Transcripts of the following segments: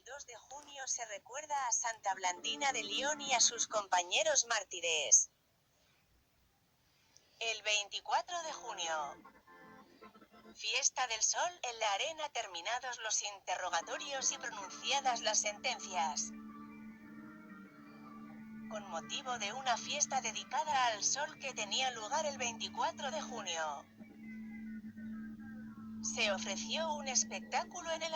2 de junio se recuerda a Santa Blandina de León y a sus compañeros mártires. El 24 de junio. Fiesta del Sol, en la arena terminados los interrogatorios y pronunciadas las sentencias. Con motivo de una fiesta dedicada al sol que tenía lugar el 24 de junio. Se ofreció un espectáculo en el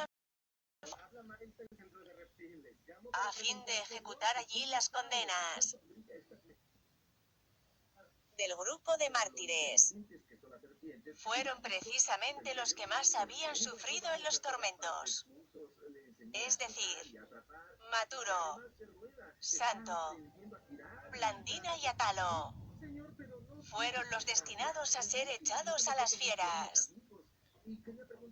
a fin de ejecutar allí las condenas del grupo de mártires. Fueron precisamente los que más habían sufrido en los tormentos. Es decir, Maturo, Santo, Blandina y Atalo. Fueron los destinados a ser echados a las fieras.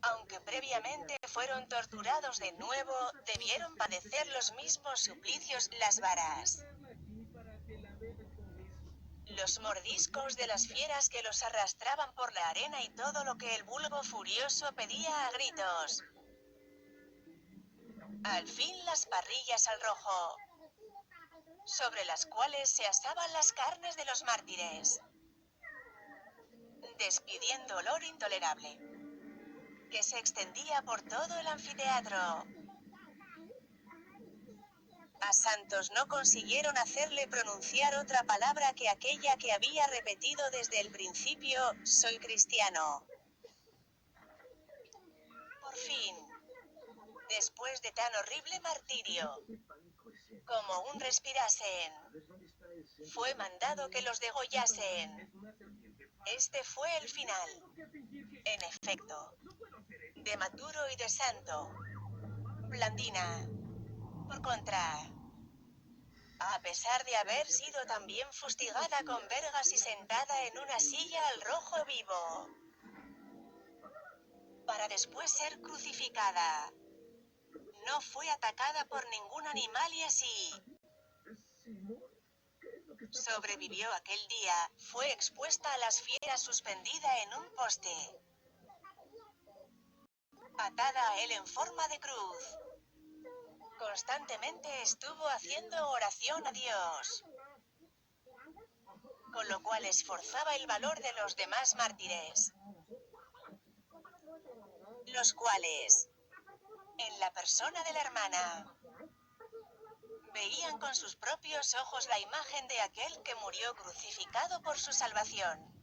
Aunque previamente fueron torturados de nuevo, debieron padecer los mismos suplicios, las varas, los mordiscos de las fieras que los arrastraban por la arena y todo lo que el vulgo furioso pedía a gritos. Al fin las parrillas al rojo, sobre las cuales se asaban las carnes de los mártires, despidiendo olor intolerable que se extendía por todo el anfiteatro. A Santos no consiguieron hacerle pronunciar otra palabra que aquella que había repetido desde el principio: soy cristiano. Por fin, después de tan horrible martirio, como un respirasen, fue mandado que los degollasen. Este fue el final, en efecto, de Maturo y de Santo. Blandina, por contra, a pesar de haber sido también fustigada con vergas y sentada en una silla al rojo vivo, para después ser crucificada, no fue atacada por ningún animal y así sobrevivió aquel día. Fue expuesta a las fieras suspendida en un poste, atada a él en forma de cruz. Constantemente estuvo haciendo oración a Dios, con lo cual esforzaba el valor de los demás mártires, los cuales, en la persona de la hermana, veían con sus propios ojos la imagen de aquel que murió crucificado por su salvación.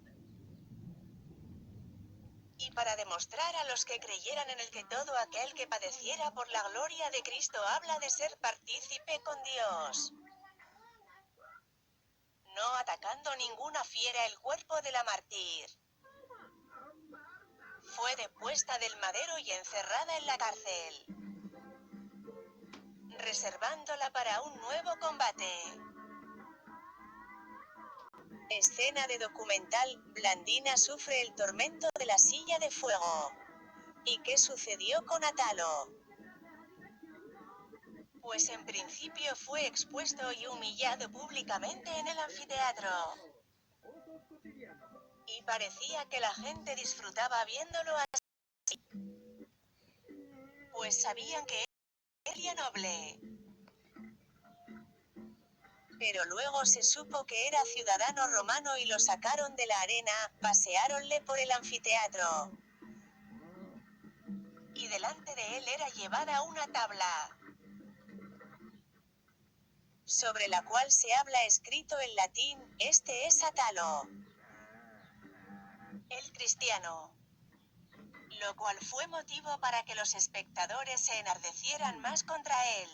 Y para demostrar a los que creyeran en el que todo aquel que padeciera por la gloria de Cristo habla de ser partícipe con Dios, no atacando ninguna fiera el cuerpo de la mártir, fue depuesta del madero y encerrada en la cárcel, reservándola para un nuevo combate. Escena de documental: Blandina sufre el tormento de la silla de fuego. ¿Y qué sucedió con Atalo? Pues en principio fue expuesto y humillado públicamente en el anfiteatro. Y parecía que la gente disfrutaba viéndolo así, pues sabían que era noble. Pero luego se supo que era ciudadano romano y lo sacaron de la arena, paseáronle por el anfiteatro. Y delante de él era llevada una tabla, sobre la cual se habla escrito en latín: este es Atalo, el cristiano. Lo cual fue motivo para que los espectadores se enardecieran más contra él.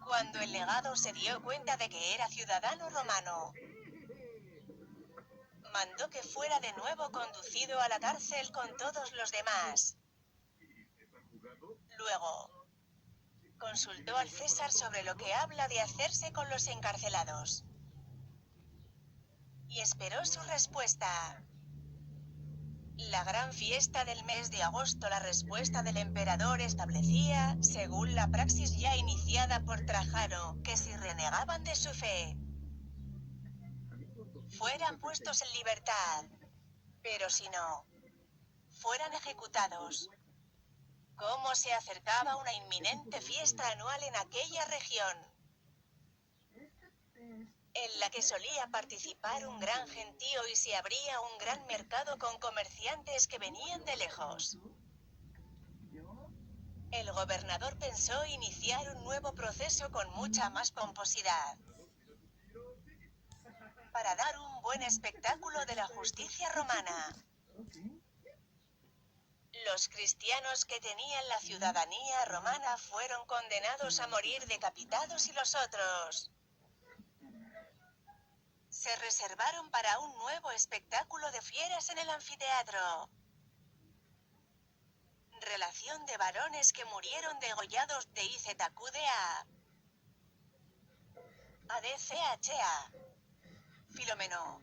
Cuando el legado se dio cuenta de que era ciudadano romano, mandó que fuera de nuevo conducido a la cárcel con todos los demás. Luego, consultó al César sobre lo que habla de hacerse con los encarcelados, y esperó su respuesta. La gran fiesta del mes de agosto. La respuesta del emperador establecía, según la praxis ya iniciada por Trajano, que si renegaban de su fe, fueran puestos en libertad, pero si no, fueran ejecutados. cómo se acercaba una inminente fiesta anual en aquella región, en la que solía participar un gran gentío y se abría un gran mercado con comerciantes que venían de lejos. El gobernador pensó iniciar un nuevo proceso con mucha más pomposidad, para dar un buen espectáculo de la justicia romana. Los cristianos que tenían la ciudadanía romana fueron condenados a morir decapitados y los otros se reservaron para un nuevo espectáculo de fieras en el anfiteatro. Relación de varones que murieron degollados de IZQDA. ADCHA. Filomeno.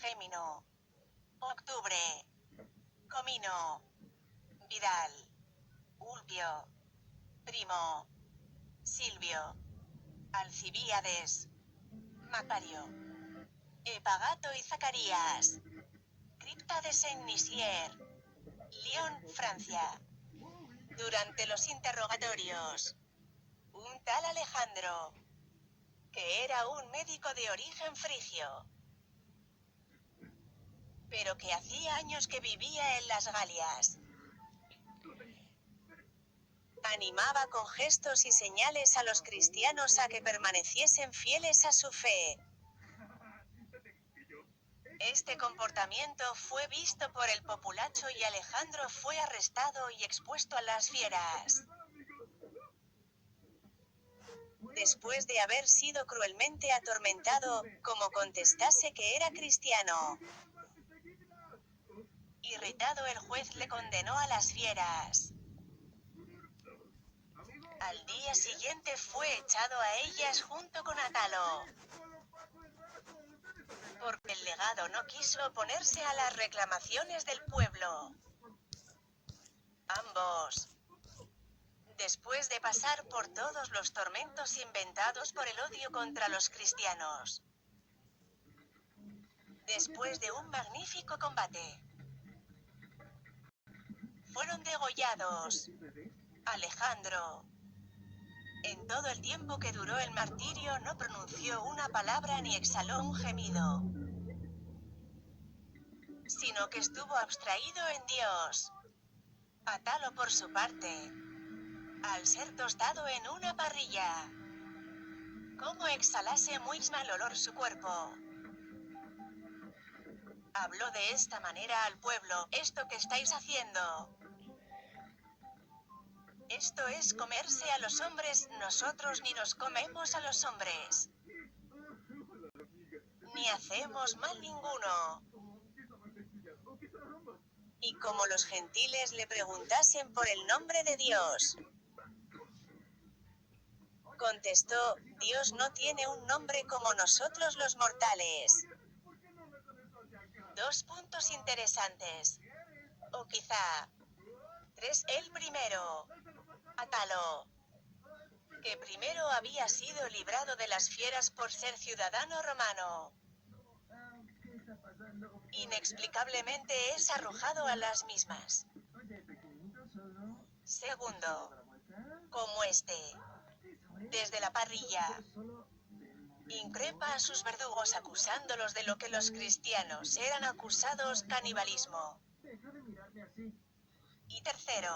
Gémino. Octubre. Comino. Vidal. Ulpio. Primo. Silvio. Alcibíades. Macario. Epagato y Zacarías. Cripta de Saint-Nizier. Lyon, Francia. Durante los interrogatorios, un tal Alejandro, que era un médico de origen frigio, pero que hacía años que vivía en las Galias, animaba con gestos y señales a los cristianos a que permaneciesen fieles a su fe. Este comportamiento fue visto por el populacho y Alejandro fue arrestado y expuesto a las fieras. Después de haber sido cruelmente atormentado, como contestase que era cristiano. Irritado, el juez le condenó a las fieras. Al día siguiente fue echado a ellas junto con Atalo, porque el legado no quiso oponerse a las reclamaciones del pueblo. Ambos, después de pasar por todos los tormentos inventados por el odio contra los cristianos, después de un magnífico combate, fueron degollados. Alejandro, en todo el tiempo que duró el martirio, no pronunció una palabra ni exhaló un gemido, sino que estuvo abstraído en Dios. Atalo, por su parte, al ser tostado en una parrilla, como exhalase muy mal olor su cuerpo, habló de esta manera al pueblo: esto que estáis haciendo, esto es comerse a los hombres. Nosotros ni nos comemos a los hombres, ni hacemos mal ninguno. Y como los gentiles le preguntasen por el nombre de Dios, contestó: Dios no tiene un nombre como nosotros los mortales. Dos puntos interesantes. O quizá tres. El primero, Atalo, que primero había sido librado de las fieras por ser ciudadano romano, inexplicablemente es arrojado a las mismas. Segundo, como este, desde la parrilla, increpa a sus verdugos acusándolos de lo que los cristianos eran acusados: canibalismo. Y tercero,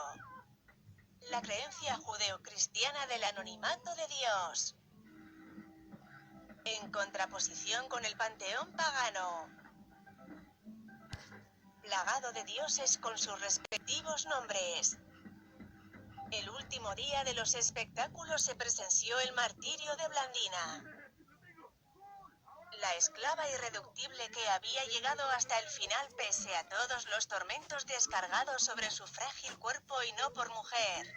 la creencia judeocristiana del anonimato de Dios, en contraposición con el panteón pagano, plagado de dioses con sus respectivos nombres. El último día de los espectáculos se presenció el martirio de Blandina, la esclava irreductible que había llegado hasta el final pese a todos los tormentos descargados sobre su frágil cuerpo, y no por mujer,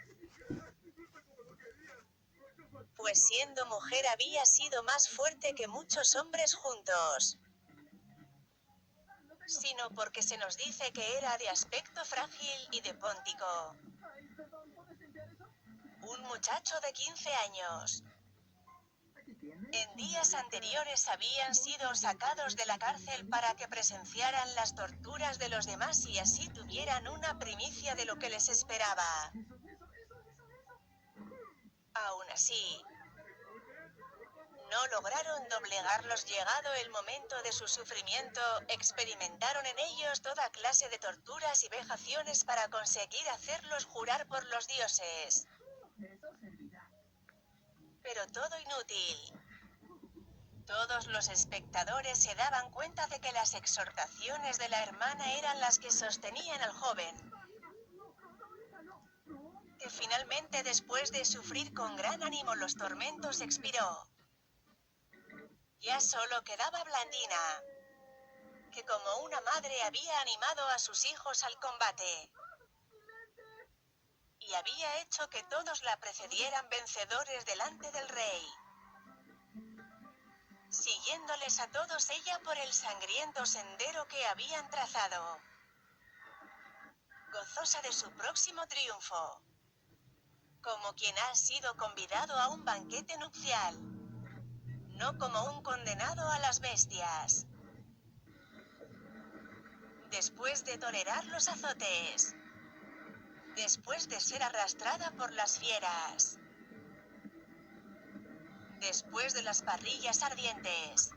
pues siendo mujer había sido más fuerte que muchos hombres juntos, sino porque se nos dice que era de aspecto frágil y de póntico. Un muchacho de 15 años. En días anteriores habían sido sacados de la cárcel para que presenciaran las torturas de los demás y así tuvieran una primicia de lo que les esperaba. Aún así, no lograron doblegarlos. Llegado el momento de su sufrimiento, experimentaron en ellos toda clase de torturas y vejaciones para conseguir hacerlos jurar por los dioses. Pero todo inútil. Todos los espectadores se daban cuenta de que las exhortaciones de la hermana eran las que sostenían al joven, que finalmente, después de sufrir con gran ánimo los tormentos, expiró. Ya solo quedaba Blandina, que como una madre había animado a sus hijos al combate y había hecho que todos la precedieran vencedores delante del rey, siguiéndoles a todos ella por el sangriento sendero que habían trazado, gozosa de su próximo triunfo, como quien ha sido convidado a un banquete nupcial, no como un condenado a las bestias. Después de tolerar los azotes, después de ser arrastrada por las fieras, después de las parrillas ardientes,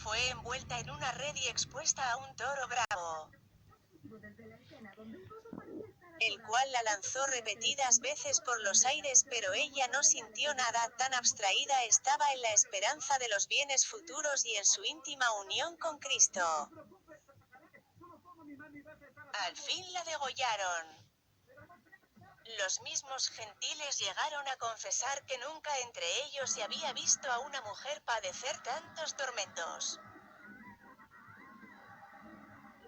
fue envuelta en una red y expuesta a un toro bravo, el cual la lanzó repetidas veces por los aires, pero ella no sintió nada. Tan abstraída estaba en la esperanza de los bienes futuros y en su íntima unión con Cristo. Al fin la degollaron. Los mismos gentiles llegaron a confesar que nunca entre ellos se había visto a una mujer padecer tantos tormentos.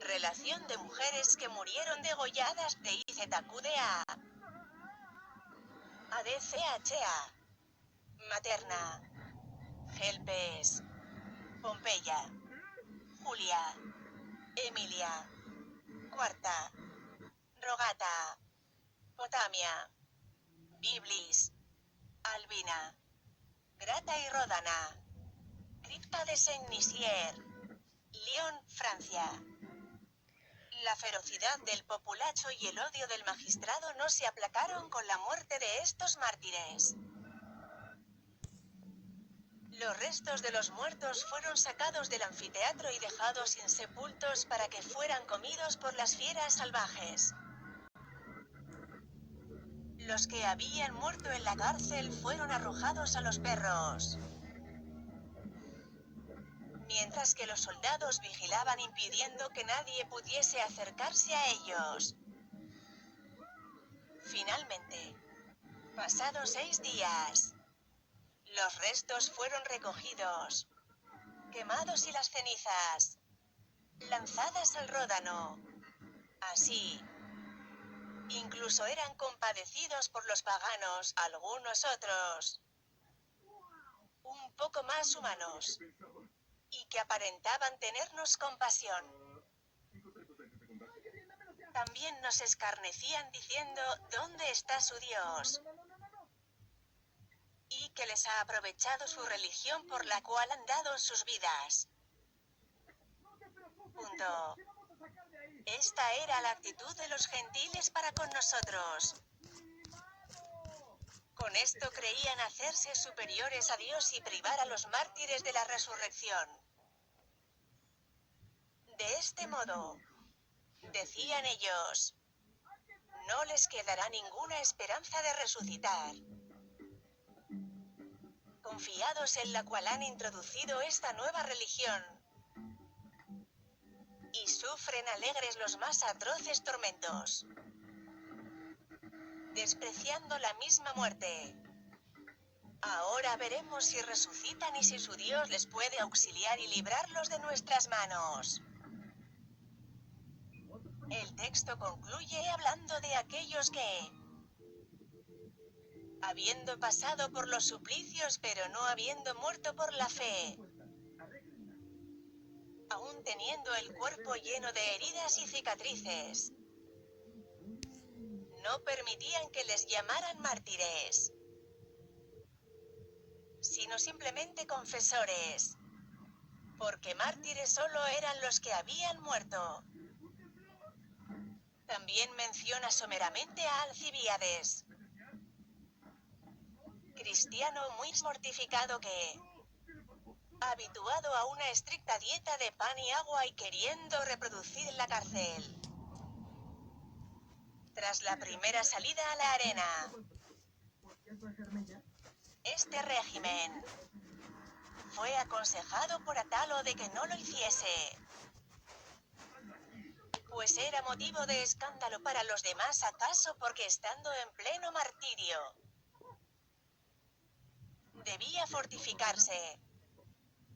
Relación de mujeres que murieron degolladas de IZQDA. ADCHA. Materna. Gelpes. Pompeya. Julia. Emilia. Cuarta. Rogata. Potamia. Biblis. Albina. Grata y Ródana. Cripta de Saint-Nizier. Lyon, Francia. La ferocidad del populacho y el odio del magistrado no se aplacaron con la muerte de estos mártires. Los restos de los muertos fueron sacados del anfiteatro y dejados insepultos para que fueran comidos por las fieras salvajes. Los que habían muerto en la cárcel fueron arrojados a los perros, mientras que los soldados vigilaban impidiendo que nadie pudiese acercarse a ellos. Finalmente, pasados 6 días, los restos fueron recogidos, quemados y las cenizas lanzadas al Ródano. Así, incluso eran compadecidos por los paganos, algunos otros, un poco más humanos, y que aparentaban tenernos compasión. También nos escarnecían diciendo, ¿dónde está su Dios? Y que les ha aprovechado su religión por la cual han dado sus vidas. Punto. Esta era la actitud de los gentiles para con nosotros. Con esto creían hacerse superiores a Dios y privar a los mártires de la resurrección. De este modo, decían ellos, no les quedará ninguna esperanza de resucitar. Confiados en la cual han introducido esta nueva religión, y sufren alegres los más atroces tormentos, despreciando la misma muerte. Ahora veremos si resucitan y si su Dios les puede auxiliar y librarlos de nuestras manos. El texto concluye hablando de aquellos que, habiendo pasado por los suplicios pero no habiendo muerto por la fe, aún teniendo el cuerpo lleno de heridas y cicatrices, no permitían que les llamaran mártires, sino simplemente confesores. Porque mártires solo eran los que habían muerto. También menciona someramente a Alcibíades, cristiano muy mortificado que, habituado a una estricta dieta de pan y agua y queriendo reproducir la cárcel. Tras la primera salida a la arena, este régimen fue aconsejado por Atalo de que no lo hiciese, pues era motivo de escándalo para los demás, acaso porque estando en pleno martirio, debía fortificarse,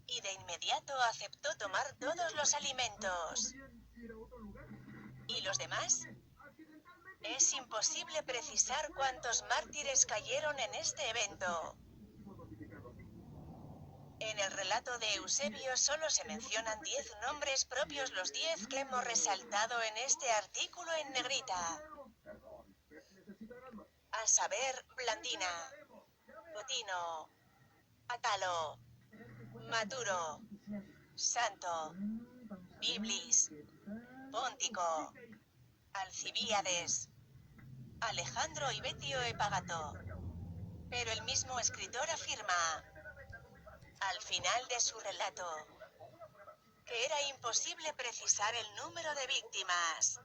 y de inmediato aceptó tomar todos los alimentos. ¿Y los demás? Es imposible precisar cuántos mártires cayeron en este evento. En el relato de Eusebio solo se mencionan 10 nombres propios, los 10 que hemos resaltado en este artículo en negrita. A saber, Blandina, Potino, Atalo, Maturo, Santo, Biblis, Póntico, Alcibíades, Alejandro y Betio Epagato. Pero el mismo escritor afirma, al final de su relato, que era imposible precisar el número de víctimas,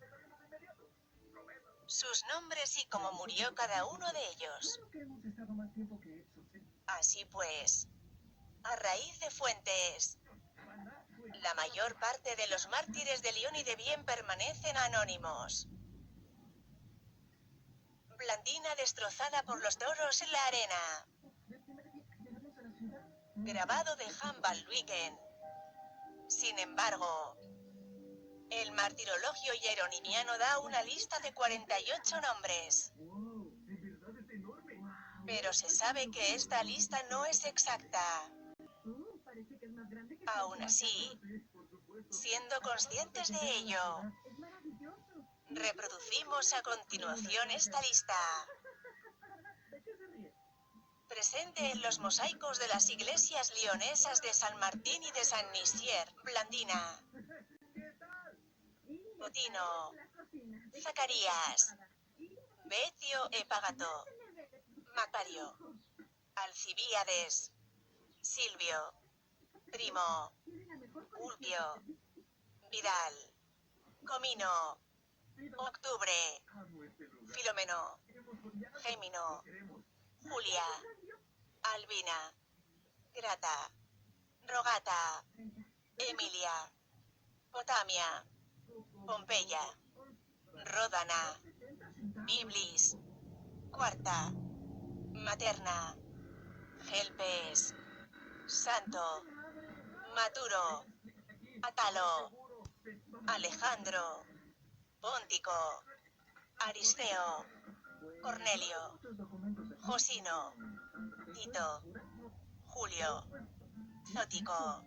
sus nombres y cómo murió cada uno de ellos. Así pues, a raíz de fuentes, la mayor parte de los mártires de León y de Bien permanecen anónimos. Blandina destrozada por los toros en la arena. Grabado de Han van Luyken. Sin embargo, el martirologio hieronimiano da una lista de 48 nombres. Pero se sabe que esta lista no es exacta. Aún así, siendo conscientes de ello, reproducimos a continuación esta lista, presente en los mosaicos de las iglesias leonesas de San Martín y de San Nisier, Blandina, Potino, Zacarías, Betio Epagato, Macario, Alcibíades, Silvio, Primo, Ulpio, Vidal, Comino, Octubre, Filomeno, Gémino, Julia, Albina, Grata, Rogata, Emilia, Potamia, Pompeya, Ródana, Biblis, Cuarta, Materna, Gelpes, Santo, Maturo, Atalo, Alejandro, Póntico, Aristeo, Cornelio, Josino, Tito, Julio, Zótico,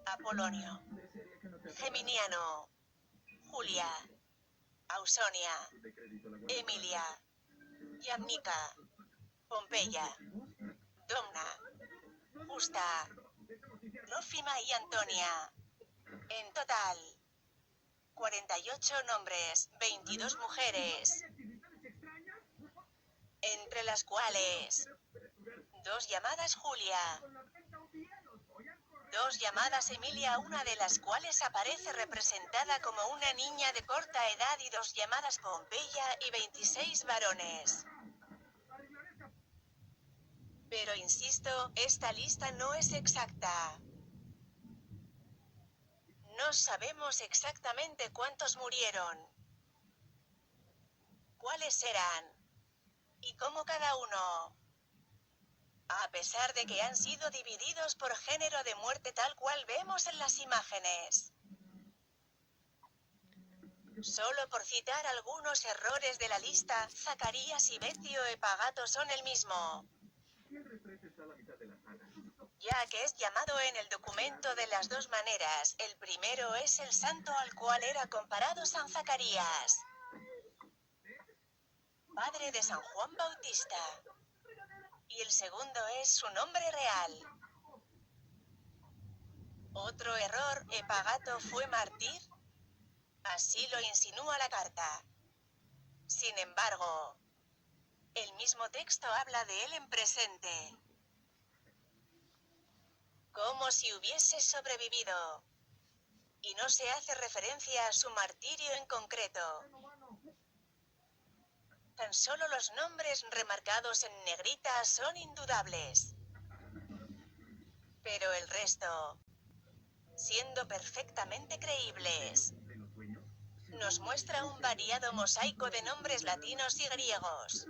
Apolonio, Geminiano, Julia, Ausonia, Emilia, Yamnica, Pompeya, Domna, Justa, Trófima y Antonia. En total, 48 nombres, 22 mujeres, entre las cuales 2 llamadas Julia, 2 llamadas Emilia, una de las cuales aparece representada como una niña de corta edad, y 2 llamadas Pompeya, y 26 varones. Pero insisto, esta lista no es exacta. No sabemos exactamente cuántos murieron, cuáles eran, y cómo cada uno, a pesar de que han sido divididos por género de muerte tal cual vemos en las imágenes. Solo por citar algunos errores de la lista, Zacarías y Betio Epagato son el mismo, ya que es llamado en el documento de las 2 maneras. El primero es el santo al cual era comparado San Zacarías, padre de San Juan Bautista. y el segundo es su nombre real. Otro error, Epagato fue mártir. Así lo insinúa la carta. Sin embargo, el mismo texto habla de él en presente, como si hubiese sobrevivido, y no se hace referencia a su martirio en concreto. Tan solo los nombres remarcados en negrita son indudables. Pero el resto, siendo perfectamente creíbles, nos muestra un variado mosaico de nombres latinos y griegos,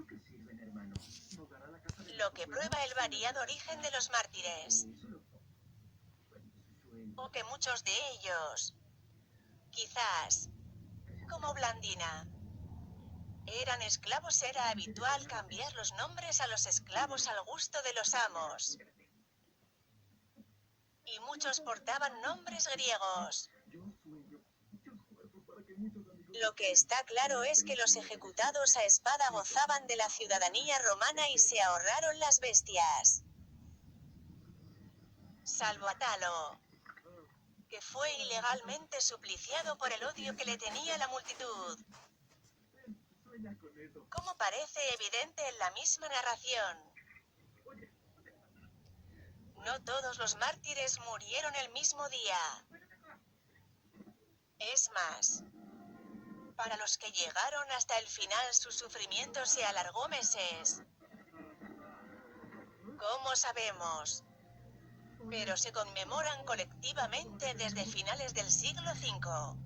lo que prueba el variado origen de los mártires, o que muchos de ellos, quizás, como Blandina, eran esclavos. Era habitual cambiar los nombres a los esclavos al gusto de los amos, y muchos portaban nombres griegos. Lo que está claro es que los ejecutados a espada gozaban de la ciudadanía romana y se ahorraron las bestias. Salvo Atalo, que fue ilegalmente supliciado por el odio que le tenía la multitud. Como parece evidente en la misma narración, no todos los mártires murieron el mismo día. Es más, para los que llegaron hasta el final su sufrimiento se alargó meses. ¿Cómo sabemos? Pero se conmemoran colectivamente desde finales del siglo V,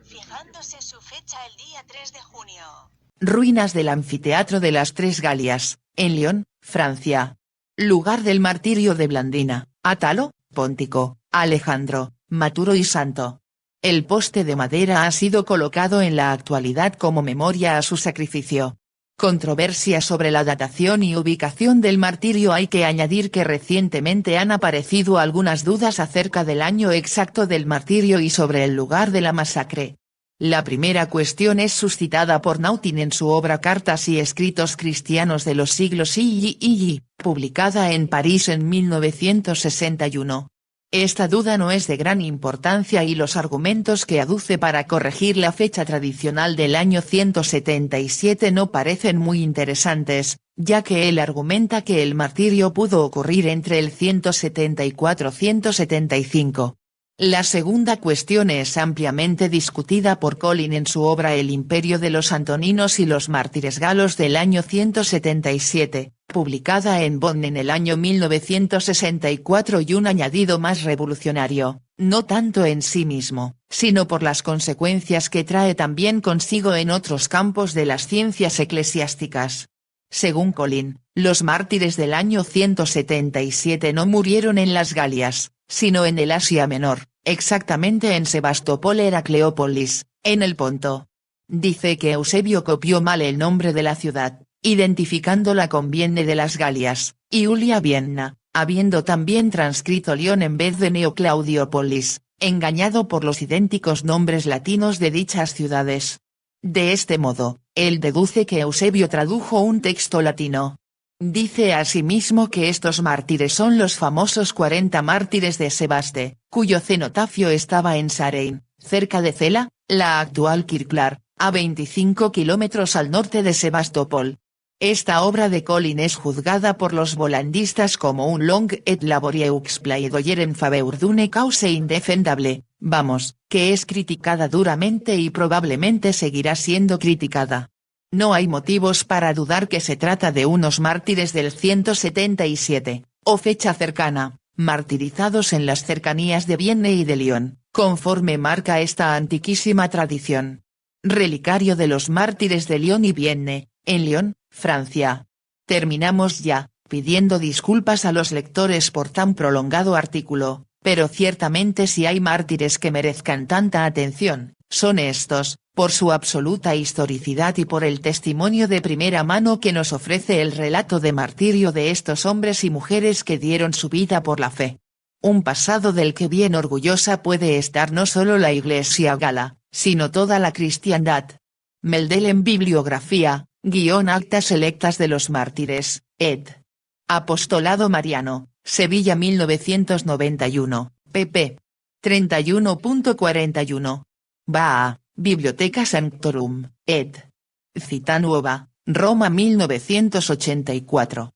fijándose su fecha el día 3 de junio. Ruinas del Anfiteatro de las Tres Galias, en Lyon, Francia. Lugar del martirio de Blandina, Atalo, Póntico, Alejandro, Maturo y Santo. El poste de madera ha sido colocado en la actualidad como memoria a su sacrificio. Controversia sobre la datación y ubicación del martirio. Hay que añadir que recientemente han aparecido algunas dudas acerca del año exacto del martirio y sobre el lugar de la masacre. La primera cuestión es suscitada por Nautin en su obra Cartas y Escritos Cristianos de los siglos y, publicada en París en 1961. Esta duda no es de gran importancia y los argumentos que aduce para corregir la fecha tradicional del año 177 no parecen muy interesantes, ya que él argumenta que el martirio pudo ocurrir entre el 174-175. La segunda cuestión es ampliamente discutida por Colin en su obra El Imperio de los Antoninos y los Mártires Galos del año 177, publicada en Bonn en el año 1964 y un añadido más revolucionario, no tanto en sí mismo, sino por las consecuencias que trae también consigo en otros campos de las ciencias eclesiásticas. Según Colin, los mártires del año 177 no murieron en las Galias, sino en el Asia Menor, exactamente en Sebastopol Heracleópolis, en el Ponto. Dice que Eusebio copió mal el nombre de la ciudad, identificándola con Vienne de las Galias, y Julia Vienna, habiendo también transcrito Lyon en vez de Neoclaudiopolis, engañado por los idénticos nombres latinos de dichas ciudades. De este modo, él deduce que Eusebio tradujo un texto latino. Dice asimismo que estos mártires son los famosos 40 mártires de Sebaste, cuyo cenotafio estaba en Sarein, cerca de Cela, la actual Kirklar, a 25 kilómetros al norte de Sebastopol. Esta obra de Colin es juzgada por los volandistas como un long et laborieux plaidoyer en faveur d'une cause indefendable, vamos, que es criticada duramente y probablemente seguirá siendo criticada. No hay motivos para dudar que se trata de unos mártires del 177, o fecha cercana, martirizados en las cercanías de Vienne y de Lyon, conforme marca esta antiquísima tradición. Relicario de los mártires de Lyon y Vienne, en Lyon, Francia. Terminamos ya, pidiendo disculpas a los lectores por tan prolongado artículo, pero ciertamente si hay mártires que merezcan tanta atención, son estos, por su absoluta historicidad y por el testimonio de primera mano que nos ofrece el relato de martirio de estos hombres y mujeres que dieron su vida por la fe. Un pasado del que bien orgullosa puede estar no solo la Iglesia gala, sino toda la cristiandad. Meldel en Bibliografía, Actas selectas de los mártires, ed. Apostolado Mariano, Sevilla 1991, pp. 31.41. Baa, Biblioteca Sanctorum, ed. Cita Nuova, Roma 1984.